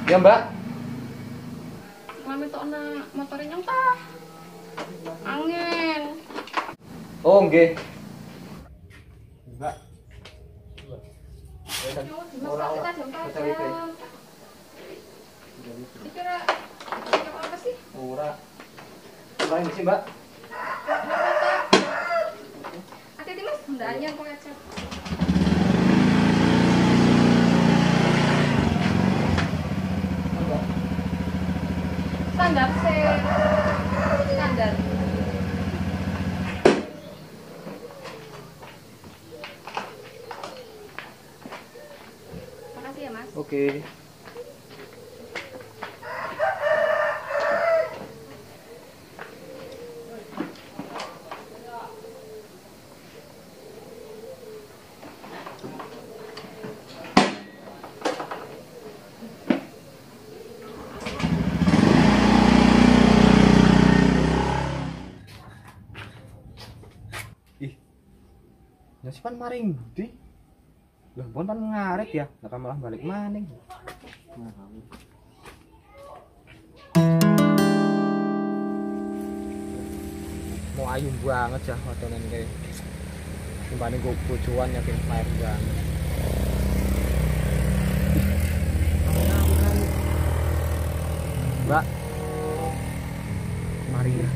Ya Mbak. Mami tokna motor nyong tah. Angin. Oh nggih. Mbak. Ora ora. Dikira apa sih? Ora. Cobain sih Mbak. Hati-hati Mas, ndak anyar kok ecet. Standar sih. Standar. Makasih ya Mas. Oke. Ih. Ya sih pan maring ndi? Lah pun pan ngaret ya, lah malah balik maning. Mau ayum banget ya wadonan kayak timbane go bojoan yakin air banget. Mbak. Mari ya.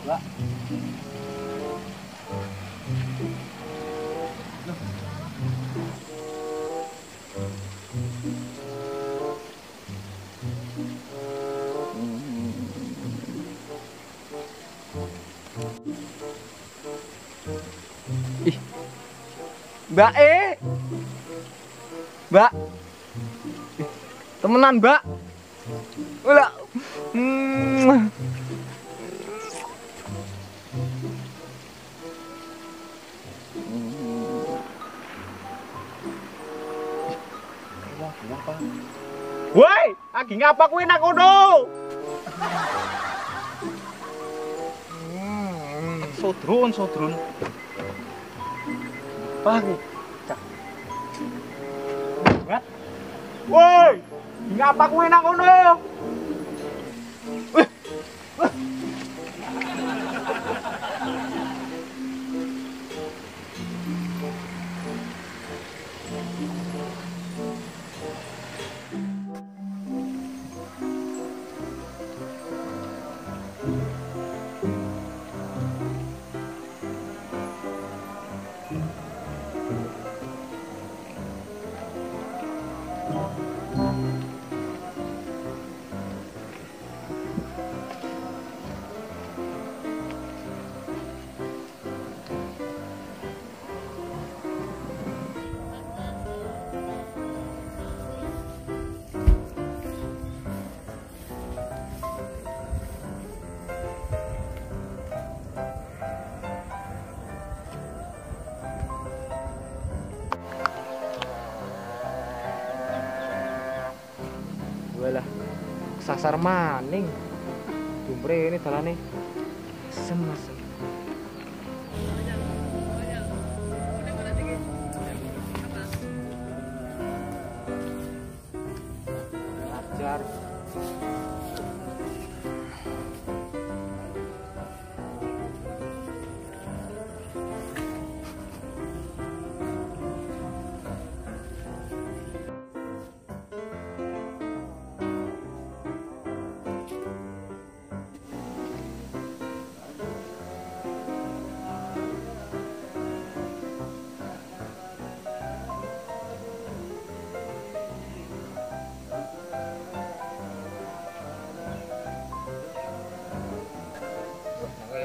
Mbak. Ih. Mbak Mbak. Ih, temenan, Mbak. Ulah. Woi, lagi ngapa kuwi nang kono? Sodron. Apa kuwi? Cak. Ngat. Woi, ngapa kuwi nang kono? Walah, sasar maning. Jumbre ini dalane. Asem. Ajar.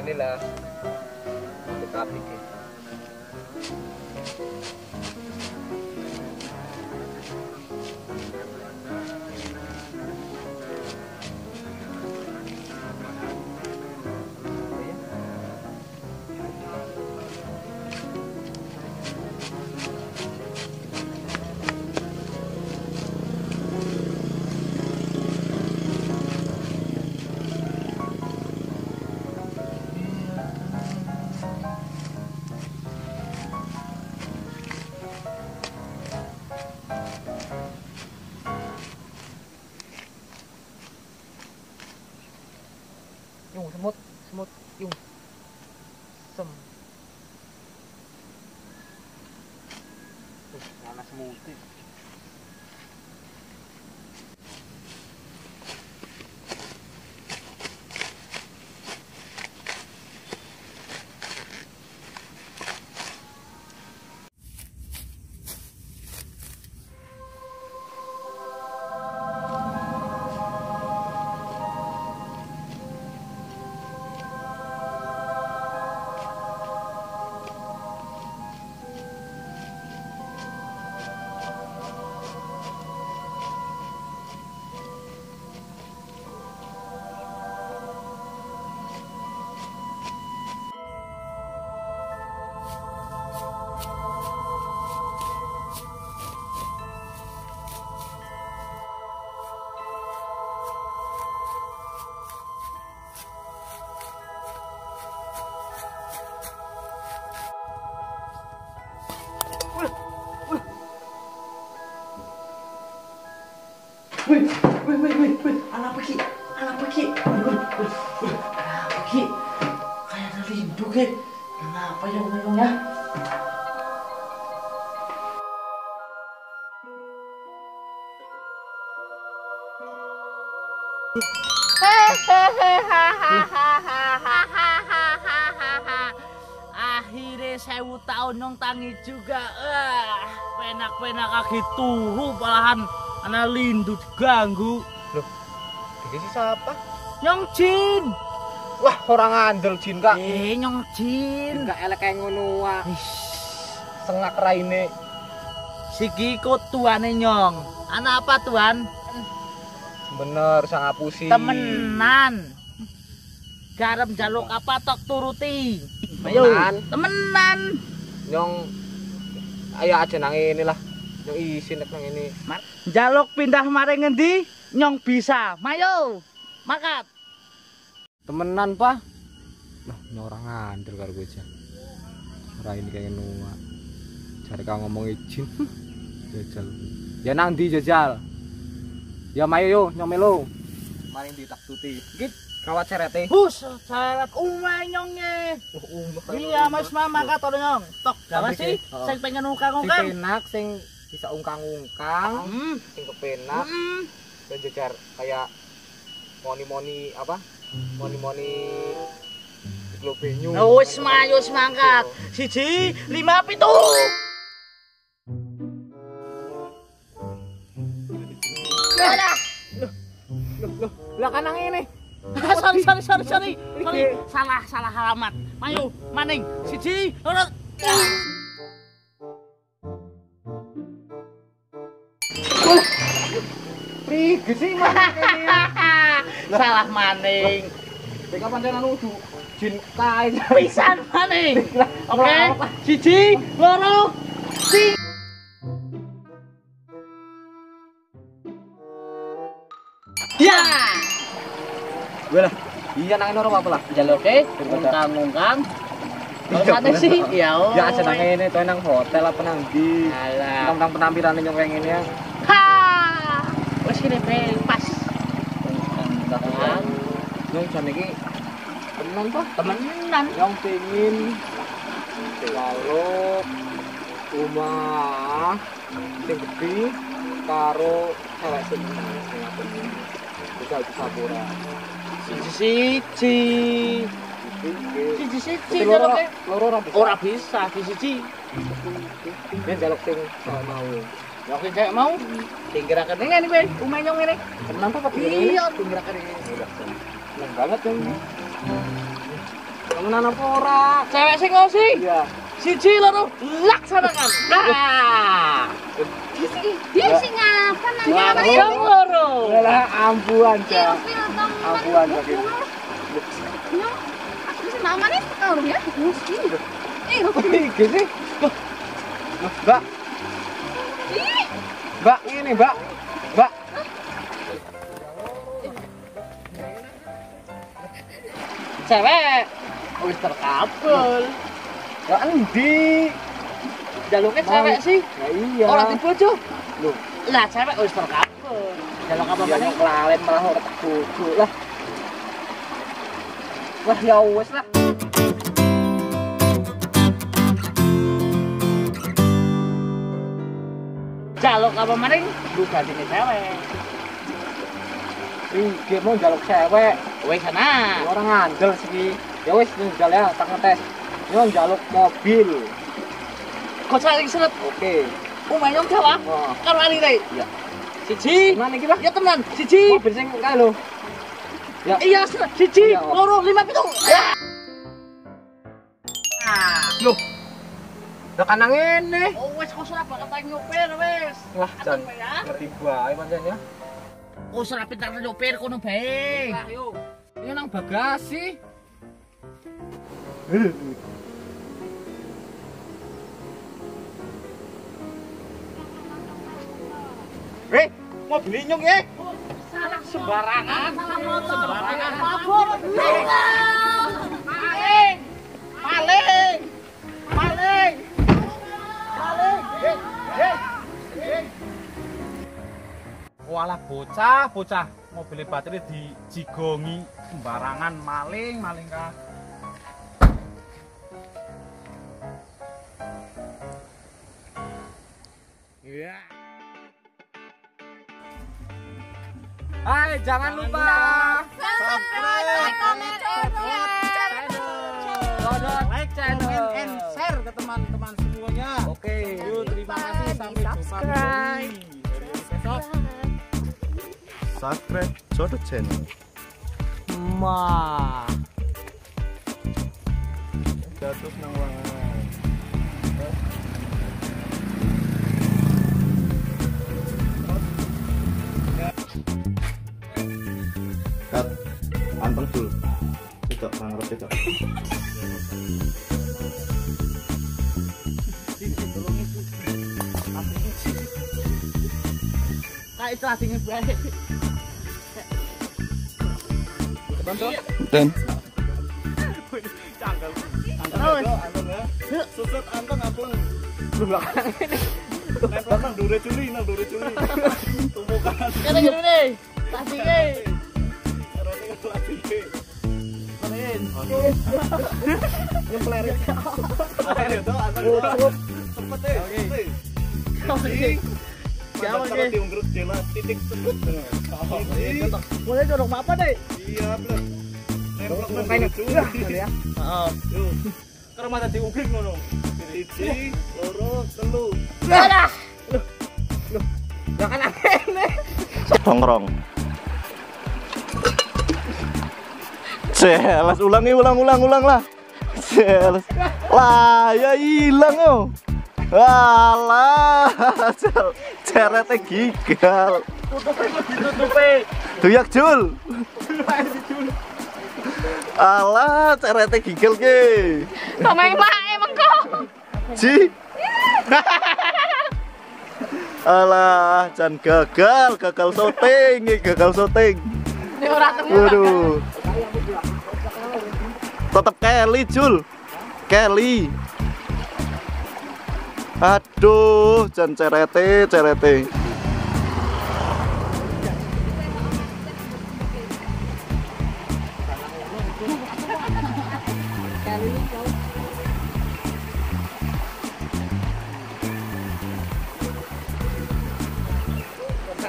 Inilah dekat ini. Yung semut, yung sem. Mana semut. Wih, anak pergi. Anak pergi. Kayak ada lindung ya. Kenapa ya? Akhirnya 1000 tahun nyong tangi juga. Penak-penak kaki turu malahan ana lindu ganggu. Loh, ini siapa? Nyong Jin. Wah, orang andel Jin kak. Nyong Jin. Enggak elek kayak ngono wah. Sengak raine. Siki ikut tuane nyong. Anak apa tuan? Bener, sang ngapusi. Temenan. Garam jaluk apa tok turuti. Temenan. Nyong ayo aja nang ini lah. Nyong isin nang ini. Jaluk pindah maring ngendi? Nyong bisa. Mayo. Makat. Temenan, Pak. Nah, nyorang andel karo gue aja. Ora ini kayak ngono. Cari kau ngomong izin. Jajal. Ya nang ndi jajal? Ya mayo yo nyong melu. Mari ditak tuti. Git kawat serete. Bus, syarat umah nyongnya. Iya, Mas Mama kata nyong. Tok, apa sih? Sing pengen ungkang-ungkang. Sing penak, sing bisa ungkang-ungkang. Sing kepenak. Dan jajar kayak moni-moni apa? Moni-moni globenyu. Wis mayo semangkat. 1, 5, 7. Lah kanang ini. Sorry. Salah alamat. Mayo, maning. 1, 2. Prige sih maning kene. Salah maning. Dek pancen anu jin kae. Pisan maning. Oke. 1, 2, 3. Ya. Gue lah. Iya nang ini apa lah. Jaluke ungkang-ungkang. Kalau sate sih ya. Ya aja nang ini tuh nang hotel apa nang di. Alah. Tentang penampilan yang kayak gini ya. Ha. Wes kene pas. Ungkang. Yang jan iki temen toh, Temenan. yang pengin kalau rumah sing gede karo cewek sing bisa pura. Siji. Jaluke. Loro Ora bisa, siji. Ben jaluk sing mau. Ya oke kayak mau. Tinggirakan ngene kowe, umeh nyong ngene. Tenan apa Iya, tinggirakan ini. Seneng banget yang ini. Temenan apa ora? Cewek sing ngosi. Iya. 1, 2, laksanakan. Nah. Dia sing apa nanya Yang loro. Lah ampuan ja. Ampuan lagi. Bisa namanya tahu ya? Mesti. Iki sih. Mbak. Mbak ini, Mbak. Mbak. Cewek wis terkabul. Lah endi? Jaluknya cewek sih. Ya iya. Orang dibojo. Loh, Lah cewek wis terkabul. Jaluk apa dia meneh? kelalen malah ora tak bojo lah. Wah ya wes lah. Jaluk apa maning? Lu gantine cewek. Iki mau jaluk cewek. Wes sana. Orang ngandel sih. Ya wes njal ya, tak ngetes. Ini jaluk mobil. Kok saling seret. Oke. Umay nyong Jawa. Oh. Karo ali rek. Ya. Siji. Mana iki, Pak? Ya tenan. Siji. Mobil sing kae lho. Ya. Iya, siji, Iya, oh. loro, 5, 7. Ya. Loh. Lah kan ngene. Oh, wes kok ora bakal tak nyopir wes. Wah, jan. Atur, ya. Ngerti bae pancen ya. Oh, ora pintar nyopir kono bae. Lah yo. Ini nang bagasi. Mobil nyong ya. Salah Sembarangan. sembarangan. Mabur. Maling. Maling. Maling. Maling. Walah bocah mobil baterai dijigongi sembarangan maling kah. Iya. Hai, jangan lupa Subscribe, comment, and Like, comment, and share ke teman-teman semuanya. Oke. Yuk, terima kasih sampai jumpa subscribe. besok. Subscribe Jodoh Channel. Ma. Jatuh nang wangan. Kat, anteng dulu. Tidak ngarep tidak. Kayak itu asingnya bae. Dan Terus. susut anteng ampun. Lu belakang ini. Nang dure culi. Tumpukan. Kene gini. Asingnya. Karone kelatih. Main. Nyempler. Akhir itu anteng. Cepet deh. Oke. Siapa Kalau sih? diungkrut jelas titik sebut. Boleh dorong apa deh? Iya, bener. Nempel Kayak culi. ya. Heeh. Yuk. Karena mata diungkrik ngono. Siji, loro, telu. Alah. Ya kan ini. Tongrong. Jelas ulang lah. Jelas. Lah ya hilang oh. Alah, cerete gigal. Tutupe. Duyak Jul. Alah, cerete gigal ke. Komen mak emang kok. Ji. Alah, jan gagal syuting. Ini ora temu. Waduh. Tetep Kelly, Jul. Kelly. Aduh, jan cerete.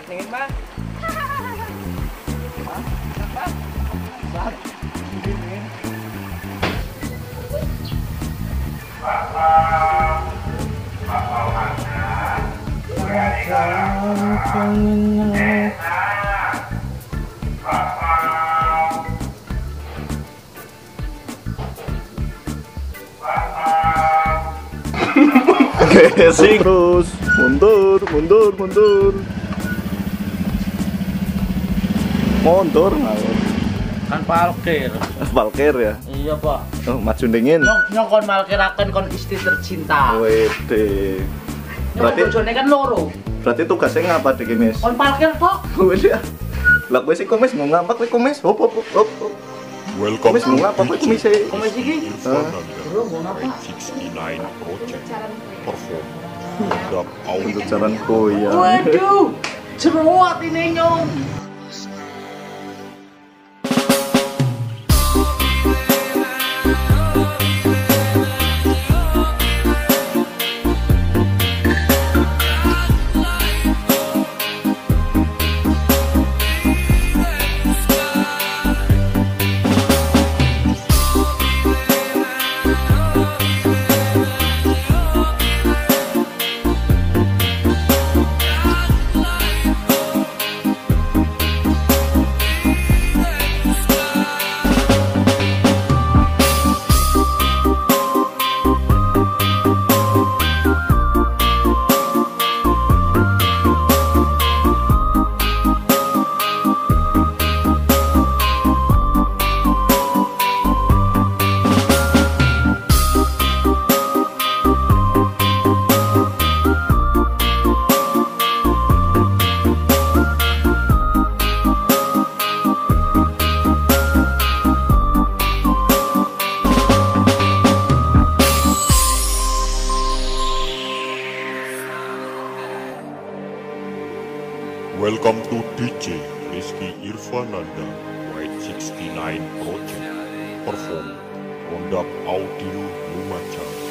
Dingin, Pak. Racing terus, mundur. Mundur ngawur. Kan parkir. Parkir ya. Iya, Pak. Oh, maju dingin. Nyong kon parkiraken kon istri tercinta. Wede. Berarti bojone kan loro. Berarti tugasnya ngapa deh Mis? Kon parkir tok. Wede. Lah kowe sih komis mau ngapa kowe komis? Hop. Welcome Komis mau ngapa kowe komis sih? Komis iki. Bro, mau ngapa? 69 Project Perform Produk Audio Untuk jalan goyang. Waduh. Jeruat ini nyong. Welcome to DJ Rizky Irfananda White 69 Project perform Rondak Audio Lumajang.